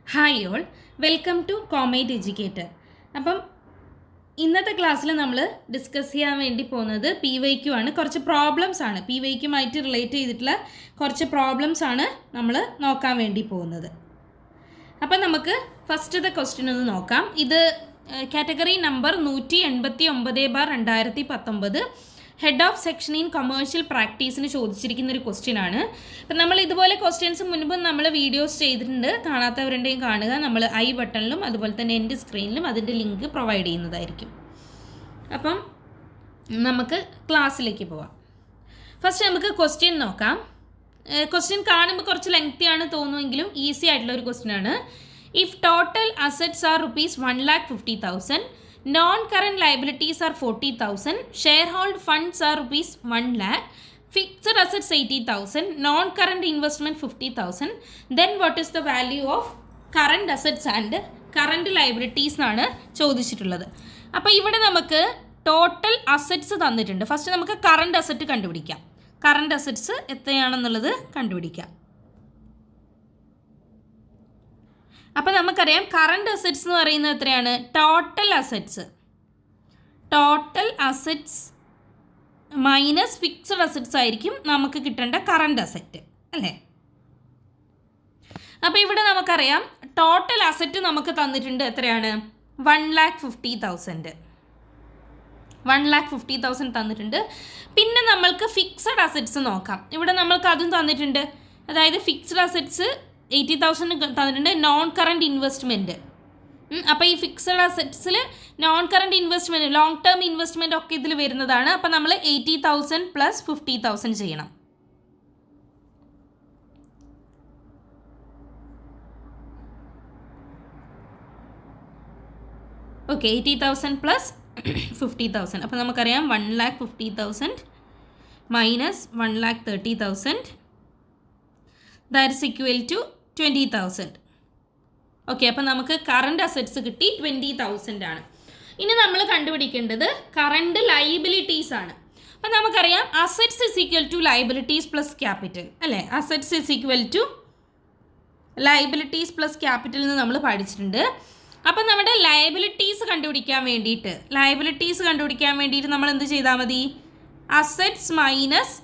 Hi all, welcome to comet educator. അപ്പം ഇന്നത്തെ ക്ലാസ്സിൽ നമ്മൾ ഡിസ്കസ് ചെയ്യാൻ വേണ്ടി പോകുന്നത് PYQ ആണ്. കുറച്ച് പ്രോബ്ലംസ് ആണ്, PYQമായിട്ട് റിലേറ്റ് ചെയ്തിട്ടുള്ള കുറച്ച് പ്രോബ്ലംസ് ആണ് നമ്മൾ നോക്കാൻ വേണ്ടി പോകുന്നത്. അപ്പം നമുക്ക് ഫസ്റ്റത്തെ ക്വസ്റ്റ്യൻ ഒന്ന് നോക്കാം. ഇത് category number 189/2019 head of section in commercial പ്രാക്ടീസിന് ചോദിച്ചിരിക്കുന്ന ഒരു ക്വസ്റ്റ്യൻ ആണ്. അപ്പം നമ്മൾ ഇതുപോലെ ക്വസ്റ്റ്യൻസ് മുൻപും നമ്മൾ വീഡിയോസ് ചെയ്തിട്ടുണ്ട്. കാണാത്തവരുണ്ടെങ്കിൽ കാണുക. നമ്മൾ ഐ ബട്ടണിലും അതുപോലെ തന്നെ എൻ്റെ സ്ക്രീനിലും അതിൻ്റെ ലിങ്ക് പ്രൊവൈഡ് ചെയ്യുന്നതായിരിക്കും. അപ്പം നമുക്ക് ക്ലാസ്സിലേക്ക് പോവാം. ഫസ്റ്റ് നമുക്ക് ക്വസ്റ്റ്യൻ നോക്കാം. ക്വസ്റ്റ്യൻ കാണുമ്പോൾ കുറച്ച് ലെങ്തിയാണ് തോന്നുമെങ്കിലും ഈസി ആയിട്ടുള്ള ഒരു ക്വസ്റ്റ്യൻ ആണ്. If total assets R ₹1,50,000, non-current liabilities are 40,000, sharehold funds are ₹1 lakh, fixed assets 80,000, non-current investment 50,000, then what is the value of current assets and current liabilities എന്നാണ് ചോദിച്ചിട്ടുള്ളത്. അപ്പോൾ ഇവിടെ നമുക്ക് ടോട്ടൽ അസറ്റ്സ് തന്നിട്ടുണ്ട്. ഫസ്റ്റ് നമുക്ക് കറണ്ട് അസറ്റ് കണ്ടുപിടിക്കാം. Current assets എത്രയാണെന്നുള്ളത് കണ്ടുപിടിക്കാം. അപ്പോൾ നമുക്കറിയാം കറണ്ട് അസറ്റ്സ് എന്ന് പറയുന്നത് എത്രയാണ്? Total assets minus fixed assets ആയിരിക്കും നമുക്ക് കിട്ടേണ്ട കറണ്ട് അസറ്റ്, അല്ലേ? അപ്പോൾ ഇവിടെ നമുക്കറിയാം ടോട്ടൽ അസറ്റ് നമുക്ക് തന്നിട്ടുണ്ട് എത്രയാണ്? 1,50,000. 1,50,000 തന്നിട്ടുണ്ട്. പിന്നെ നമ്മൾക്ക് ഫിക്സഡ് അസറ്റ്സ് നോക്കാം. ഇവിടെ നമ്മൾക്ക് അതും തന്നിട്ടുണ്ട്. അതായത് ഫിക്സഡ് അസറ്റ്സ് 80,000 തന്നിട്ടുണ്ട്. Non current investment. അപ്പോൾ ഈ ഫിക്സഡ് അസറ്റ്സിൽ non current investment, long term investment ഒക്കെ ഇതിൽ വരുന്നതാണ്. അപ്പോൾ നമ്മൾ 80,000 + 50,000 ചെയ്യണം. ഓക്കെ, 80,000 + 50,000. അപ്പോൾ നമുക്കറിയാം 1,50,000 minus 1,30,000 that is equal to 20,000. Okay, അപ്പോൾ നമുക്ക് കറണ്ട് അസറ്റ്സ് കിട്ടി 20,000 ആണ്. ഇനി നമ്മൾ കണ്ടുപിടിക്കേണ്ടത് കറണ്ട് ലൈബിലിറ്റീസ് ആണ്. അപ്പോൾ നമുക്കറിയാം assets is equal to liabilities plus capital, അല്ലേ? Assets is equal to liabilities plus capital എന്ന് നമ്മൾ പഠിച്ചിട്ടുണ്ട്. അപ്പം നമ്മുടെ ലയബിലിറ്റീസ് കണ്ടുപിടിക്കാൻ വേണ്ടിയിട്ട് നമ്മൾ എന്ത് ചെയ്താൽ മതി? അസറ്റ്സ് മൈനസ്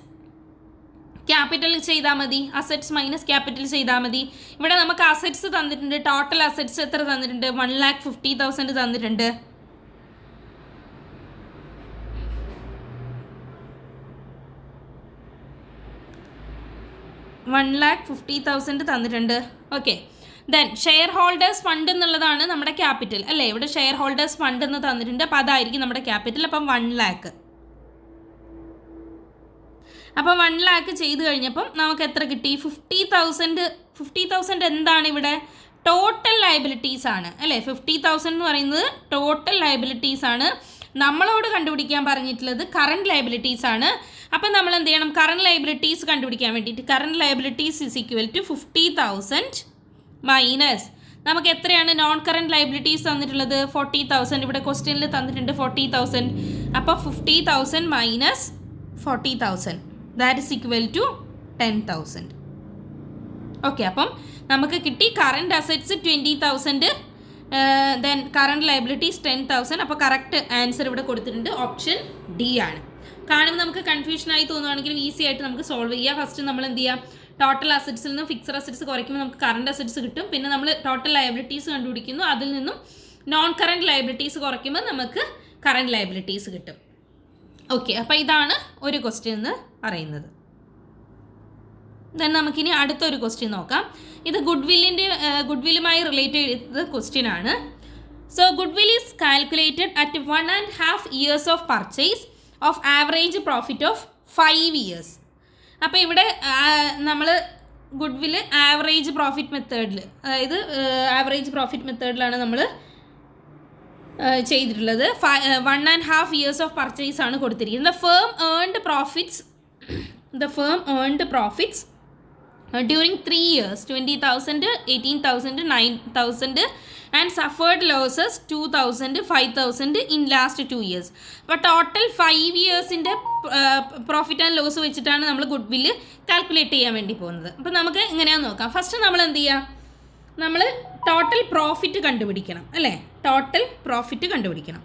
ക്യാപിറ്റൽ ചെയ്താൽ മതി. ഇവിടെ നമുക്ക് അസറ്റ്സ് തന്നിട്ടുണ്ട്. ടോട്ടൽ അസറ്റ്സ് എത്ര തന്നിട്ടുണ്ട്? 1,50,000 തന്നിട്ടുണ്ട്. Okay, then share holders fund എന്നുള്ളതാണ് നമ്മുടെ ക്യാപിറ്റൽ, അല്ലേ? ഇവിടെ ഷെയർ ഹോൾഡേഴ്സ് ഫണ്ട് എന്ന് തന്നിട്ടുണ്ട്. അപ്പോൾ അതായിരിക്കും നമ്മുടെ ക്യാപിറ്റൽ. അപ്പം 1 lakh. അപ്പോൾ 1 lakh ചെയ്ത് കഴിഞ്ഞപ്പം നമുക്ക് എത്ര കിട്ടി? 50,000 എന്താണ് ഇവിടെ? ടോട്ടൽ ലയബിലിറ്റീസ് ആണ്, അല്ലേ? 50,000 എന്ന് പറയുന്നത് ടോട്ടൽ ലയബിലിറ്റീസ് ആണ്. നമ്മളോട് കണ്ടുപിടിക്കാൻ പറഞ്ഞിട്ടുള്ളത് കറണ്ട് ലയബിലിറ്റീസ് ആണ്. അപ്പം നമ്മൾ എന്ത് ചെയ്യണം? കറണ്ട് ലയബിലിറ്റീസ് കണ്ടുപിടിക്കാൻ വേണ്ടിയിട്ട് current liabilities is equal to 50,000 minus നമുക്ക് എത്രയാണ് നോൺ കറണ്ട് ലയബിലിറ്റീസ് തന്നിട്ടുള്ളത്? 40,000. ഇവിടെ ക്വസ്റ്റ്യനിൽ തന്നിട്ടുണ്ട് 40,000. അപ്പോൾ 50,000 minus 40,000 that is equal to 10,000. Okay, അപ്പം നമുക്ക് കിട്ടി current assets 20,000, then current liabilities 10,000. അപ്പോൾ കറക്റ്റ് ആൻസർ ഇവിടെ കൊടുത്തിട്ടുണ്ട്. ഓപ്ഷൻ ഡി ആണ്. കാണുമ്പോൾ നമുക്ക് കൺഫ്യൂഷനായി തോന്നുകയാണെങ്കിലും ഈസി ആയിട്ട് നമുക്ക് സോൾവ് ചെയ്യാം. ഫസ്റ്റ് നമ്മൾ എന്ത് ചെയ്യാം? ടോട്ടൽ അസറ്റ്സിൽ നിന്നും ഫിക്സഡ് അസറ്റ്സ് കുറയ്ക്കുമ്പോൾ നമുക്ക് കറണ്ട് അസറ്റ്സ് കിട്ടും. പിന്നെ നമ്മൾ ടോട്ടൽ ലയബിലിറ്റീസ് കണ്ടുപിടിക്കുന്നു. അതിൽ നിന്നും നോൺ കറണ്ട് ലയബിലിറ്റീസ് കുറയ്ക്കുമ്പോൾ നമുക്ക് കറണ്ട് ലയബിലിറ്റീസ് കിട്ടും. ഓക്കെ, അപ്പോൾ ഇതാണ് ഒരു ക്വസ്റ്റ്യൻ എന്ന് പറയുന്നത്. ദെൻ നമുക്കിനി അടുത്തൊരു ക്വസ്റ്റ്യൻ നോക്കാം. ഇത് ഗുഡ്വില്ലുമായി റിലേറ്റ് ചെയ്ത ക്വസ്റ്റ്യൻ ആണ്. So goodwill is calculated at 1.5 years of purchase of average profit of 5 years. അപ്പോൾ ഇവിടെ നമ്മൾ ഗുഡ്വില് ആവറേജ് പ്രോഫിറ്റ് മെത്തേഡിൽ, അതായത് ആവറേജ് പ്രോഫിറ്റ് മെത്തേഡിലാണ് നമ്മൾ ചെയ്തിട്ടുള്ളത്. 1.5 years ഓഫ് പർച്ചേസ് ആണ് കൊടുത്തിരിക്കുന്നത്. The firm earned profits during 3 years 20,000, 18,000, 9,000 and suffered losses 2,000, 5,000 in last 2 years. അപ്പോൾ ടോട്ടൽ 5 yearsൻ്റെ പ്രോഫിറ്റ് ആൻഡ് ലോസ് വെച്ചിട്ടാണ് നമ്മൾ ഗുഡ് വില്ല് കാൽക്കുലേറ്റ് ചെയ്യാൻ വേണ്ടി പോകുന്നത്. അപ്പോൾ നമുക്ക് എങ്ങനെയാണെന്ന് നോക്കാം. ഫസ്റ്റ് നമ്മൾ എന്ത് ചെയ്യുക? നമ്മൾ ടോട്ടൽ പ്രോഫിറ്റ് കണ്ടുപിടിക്കണം അല്ലേ? ടോട്ടൽ പ്രോഫിറ്റ് കണ്ടുപിടിക്കണം.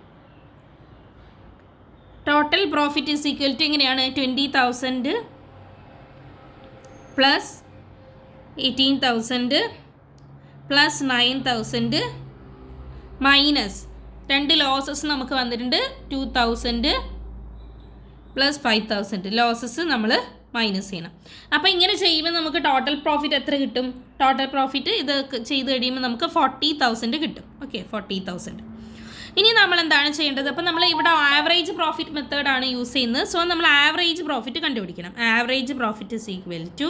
Total profit is equal to എങ്ങനെയാണ്? 20,000 പ്ലസ് 18,000 പ്ലസ് 9,000 മൈനസ് 2 ലോസസ് നമുക്ക് വന്നിട്ടുണ്ട്. 2,000 പ്ലസ് 5,000 ലോസസ് നമ്മൾ മൈനസ് ചെയ്യണം. അപ്പോൾ ഇങ്ങനെ ചെയ്യുമ്പോൾ നമുക്ക് ടോട്ടൽ പ്രോഫിറ്റ് എത്ര കിട്ടും? ടോട്ടൽ പ്രോഫിറ്റ് ഇത് ചെയ്ത് കഴിയുമ്പോൾ നമുക്ക് 40,000 കിട്ടും. ഓക്കെ, 40,000. ഇനി നമ്മൾ എന്താണ് ചെയ്യേണ്ടത്? അപ്പോൾ നമ്മൾ ഇവിടെ ആവറേജ് പ്രോഫിറ്റ് മെത്തേഡാണ് യൂസ് ചെയ്യുന്നത്. സോ നമ്മൾ ആവറേജ് പ്രോഫിറ്റ് കണ്ടുപിടിക്കണം. Average profit is equal to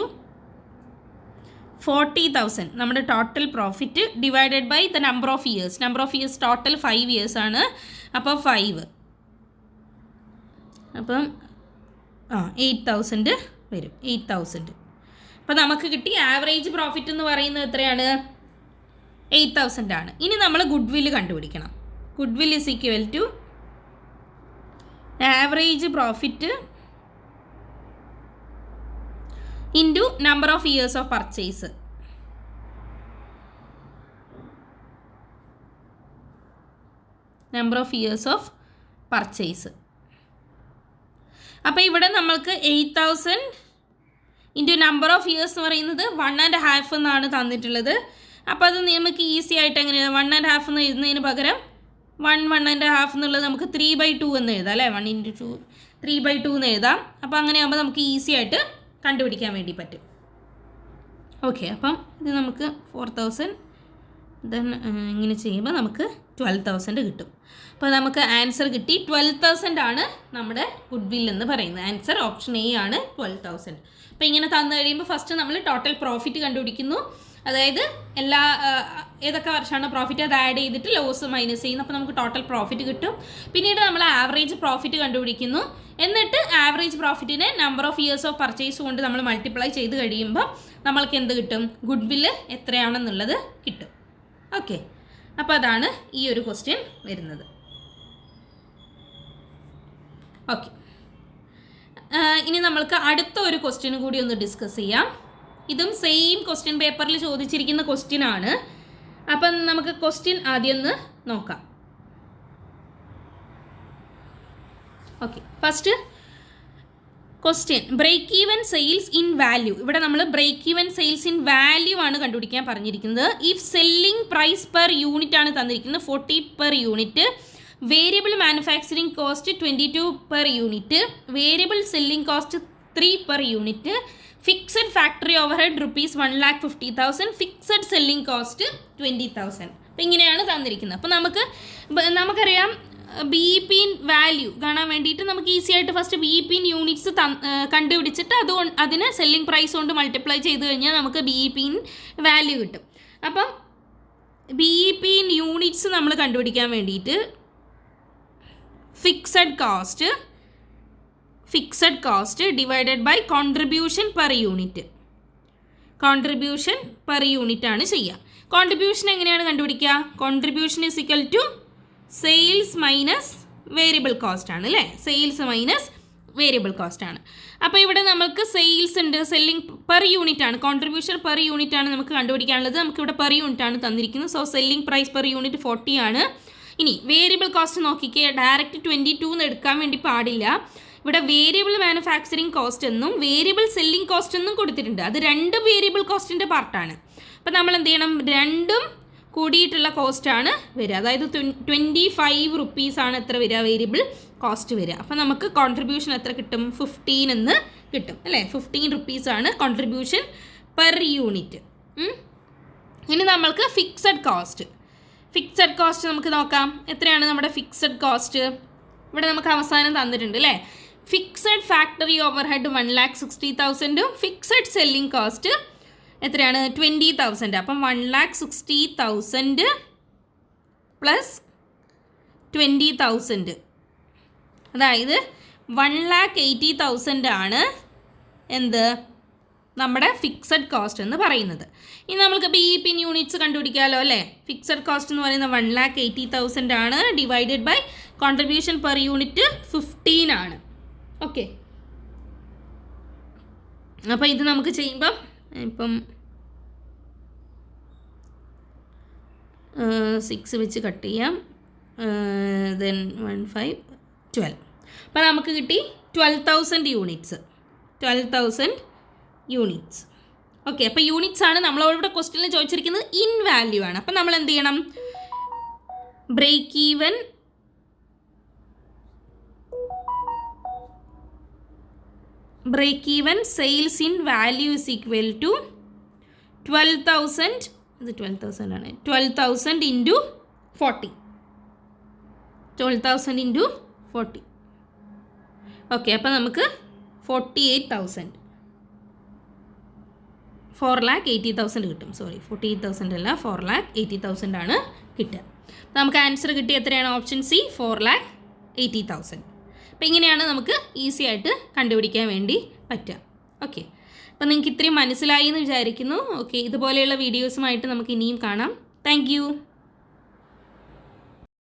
40,000 നമ്മുടെ total profit divided by the number of years. Number of years total 5 years ആണ്. അപ്പോൾ 5, അപ്പം 8,000 വരും. 8,000. അപ്പോൾ നമുക്ക് കിട്ടി ആവറേജ് പ്രോഫിറ്റ് എന്ന് പറയുന്നത് എത്രയാണ്? 8,000 ആണ്. ഇനി നമ്മൾ ഗുഡ് വില്ല് കണ്ടുപിടിക്കണം. Goodwill is equal to average profit into number of years of purchase. Number of years of purchase. അപ്പോൾ ഇവിടെ നമ്മൾക്ക് 8,000 ഇൻറ്റു നമ്പർ ഓഫ് ഇയേഴ്സ് എന്ന് പറയുന്നത് 1.5 എന്നാണ് തന്നിട്ടുള്ളത്. അപ്പോൾ അത് നമുക്ക് ഈസി ആയിട്ട് എങ്ങനെയാണ് 1.5 എന്ന് എഴുതുന്നതിന് പകരം 1.5 എന്നുള്ളത് നമുക്ക് 3/2 എന്ന് എഴുതാം അല്ലേ? 1 × 2 3/2 എന്ന് എഴുതാം. അപ്പോൾ അങ്ങനെയാകുമ്പോൾ നമുക്ക് ഈസി ആയിട്ട് കണ്ടുപിടിക്കാൻ വേണ്ടി പറ്റും. ഓക്കെ, അപ്പം ഇത് നമുക്ക് 4,000 ദെൻ ഇങ്ങനെ ചെയ്യുമ്പോൾ നമുക്ക് 12,000 കിട്ടും. അപ്പോൾ നമുക്ക് ആൻസർ കിട്ടി. 12,000 ആണ് നമ്മുടെ ഗുഡ് വിൽ എന്ന് പറയുന്നത്. ആൻസർ ഓപ്ഷൻ എ ആണ്, 12,000. അപ്പോൾ ഇങ്ങനെ തന്നു കഴിയുമ്പോൾ ഫസ്റ്റ് നമ്മൾ ടോട്ടൽ പ്രോഫിറ്റ് കണ്ടുപിടിക്കുന്നു. അതായത് ഏതൊക്കെ വർഷമാണ് പ്രോഫിറ്റ് അത് ആഡ് ചെയ്തിട്ട് ലോസ് മൈനസ് ചെയ്യുന്നു. അപ്പോൾ നമുക്ക് ടോട്ടൽ പ്രോഫിറ്റ് കിട്ടും. പിന്നീട് നമ്മൾ ആവറേജ് പ്രോഫിറ്റ് കണ്ടുപിടിക്കുന്നു. എന്നിട്ട് ആവറേജ് പ്രോഫിറ്റിനെ number of years of purchase കൊണ്ട് നമ്മൾ മൾട്ടിപ്ലൈ ചെയ്ത് കഴിയുമ്പോൾ നമ്മൾക്ക് എന്ത് കിട്ടും? ഗുഡ് വില്ല് എത്രയാണെന്നുള്ളത് കിട്ടും. ഓക്കെ, അപ്പോൾ അതാണ് ഈ ഒരു ക്വസ്റ്റ്യൻ വരുന്നത്. ഓക്കെ, ഇനി നമ്മൾക്ക് അടുത്ത ഒരു ക്വസ്റ്റ്യൻ കൂടി ഒന്ന് ഡിസ്കസ് ചെയ്യാം. ഇതും സെയിം ക്വസ്റ്റ്യൻ പേപ്പറിൽ ചോദിച്ചിരിക്കുന്ന ക്വസ്റ്റ്യൻ ആണ്. അപ്പം നമുക്ക് ക്വസ്റ്റ്യൻ ആദ്യം ഒന്ന് നോക്കാം. Okay, first question break even sales in value. ഇവിടെ നമ്മൾ break even sales in value ആണ് കണ്ടുപിടിക്കാൻ പറഞ്ഞിരിക്കുന്നത്. If selling price per unit ആണ് തന്നിരിക്കുന്നത് 40 per unit, variable manufacturing cost 22 per unit, variable selling cost 3 per unit, fixed factory overhead ₹1,50,000, fixed selling cost 20,000. അപ്പോൾ ഇങ്ങനെയാണ് തന്നിരിക്കുന്നത്. അപ്പോൾ നമുക്കറിയാം ബി പി ഇൻ വാല്യൂ കാണാൻ വേണ്ടിയിട്ട് നമുക്ക് ഈസി ആയിട്ട് first B P in units കണ്ടുപിടിച്ചിട്ട് അതിന് സെല്ലിംഗ് പ്രൈസ് കൊണ്ട് മൾട്ടിപ്ലൈ ചെയ്ത് കഴിഞ്ഞാൽ നമുക്ക് ബി പി ഇൻ വാല്യൂ കിട്ടും. അപ്പം ബി പി ഇൻ യൂണിറ്റ്സ് നമ്മൾ കണ്ടുപിടിക്കാൻ വേണ്ടിയിട്ട് fixed cost divided by contribution per unit. Contribution per unit ആണ് ചെയ്യുക. കോൺട്രിബ്യൂഷൻ എങ്ങനെയാണ് കണ്ടുപിടിക്കുക? Contribution is equal to sales minus variable cost ആണ് അല്ലേ? സെയിൽസ് മൈനസ് വേരിയബിൾ കോസ്റ്റ് ആണ്. അപ്പോൾ ഇവിടെ നമുക്ക് സെയിൽസ് ഉണ്ട്, സെല്ലിംഗ് പെർ യൂണിറ്റ് ആണ്, കോൺട്രിബ്യൂഷൻ പെർ യൂണിറ്റ് ആണ് നമുക്ക് കണ്ടുപിടിക്കാനുള്ളത്. നമുക്കിവിടെ പെർ യൂണിറ്റ് ആണ് തന്നിരിക്കുന്നത്. So selling price per unit 40 ആണ്. ഇനി വേരിയബിൾ കോസ്റ്റ് നോക്കിക്കേ, ഡയറക്റ്റ് 22 എന്ന് എടുക്കാൻ വേണ്ടി പാടില്ല. ഇവിടെ വേരിയബിൾ മാനുഫാക്ചറിങ് കോസ്റ്റ് എന്നും വേരിയബിൾ സെല്ലിംഗ് കോസ്റ്റ് എന്നും കൊടുത്തിട്ടുണ്ട്. അത് രണ്ടും വേരിയബിൾ കോസ്റ്റിൻ്റെ പാർട്ടാണ്. അപ്പോൾ നമ്മൾ എന്ത് ചെയ്യണം? രണ്ടും കൂടിയിട്ടുള്ള കോസ്റ്റാണ് വരിക. അതായത് 25 റുപ്പീസാണ് എത്ര വരിക? വേരിയബിൾ കോസ്റ്റ് വരിക. അപ്പോൾ നമുക്ക് കോൺട്രിബ്യൂഷൻ എത്ര കിട്ടും? 15 എന്ന് കിട്ടും അല്ലേ? 15 റുപ്പീസാണ് കോൺട്രിബ്യൂഷൻ പെർ യൂണിറ്റ്. ഇനി നമ്മൾക്ക് ഫിക്സഡ് കോസ്റ്റ് നമുക്ക് നോക്കാം. എത്രയാണ് നമ്മുടെ ഫിക്സഡ് കോസ്റ്റ്? ഇവിടെ നമുക്ക് അവസാനം തന്നിട്ടുണ്ട് അല്ലേ? Fixed factory overhead 1,60,000, fixed selling cost എത്രയാണ്? 20,000. അപ്പം 1,60,000 പ്ലസ് 20,000, അതായത് 1,80,000 ആണ് എന്ത്? നമ്മുടെ ഫിക്സഡ് കോസ്റ്റ് എന്ന് പറയുന്നത്. ഇനി നമുക്ക് ബി പി ഇൻ യൂണിറ്റ്സ് കണ്ടുപിടിക്കാമല്ലോ അല്ലേ? ഫിക്സഡ് കോസ്റ്റ് എന്ന് പറയുന്നത് 1,80,000 ആണ്, divided by contribution per unit 15 ആണ്. ഓക്കെ, അപ്പോൾ ഇത് നമുക്ക് ചെയ്യുമ്പം ഇപ്പം 6 വെച്ച് കട്ട് ചെയ്യാം. ദെൻ 1 5 12. അപ്പോൾ നമുക്ക് കിട്ടി 12,000 യൂണിറ്റ്സ്. 12,000 യൂണിറ്റ്സ്. ഓക്കെ, അപ്പോൾ യൂണിറ്റ്സ് ആണ് നമ്മളോട് ക്വസ്റ്റ്യനിൽ ചോദിച്ചിരിക്കുന്നത്. ഇൻ വാല്യൂ ആണ്. അപ്പോൾ നമ്മൾ എന്ത് ചെയ്യണം? Break even sales in value is equal to 12,000. ഇത് 12,000 ആണ്. 12,000 ഇൻറ്റു 40. 12,000 ഇൻറ്റു 40. ഓക്കെ, അപ്പോൾ നമുക്ക് 48,000 4,80,000 കിട്ടും. 48,000 അല്ല, 4,80,000 ആണ് കിട്ടുക. നമുക്ക് ആൻസർ കിട്ടിയ എത്രയാണ്? Option C 4,80,000. അപ്പോൾ ഇങ്ങനെയാണ് നമുക്ക് ഈസി ആയിട്ട് കണ്ടുപിടിക്കാൻ വേണ്ടി പറ്റുക. ഓക്കെ, അപ്പോൾ നിങ്ങൾക്ക് ഇത്രയും മനസ്സിലായി എന്ന് വിചാരിക്കുന്നു. ഓക്കെ, ഇതുപോലെയുള്ള വീഡിയോസുമായിട്ട് നമുക്ക് ഇനിയും കാണാം. താങ്ക്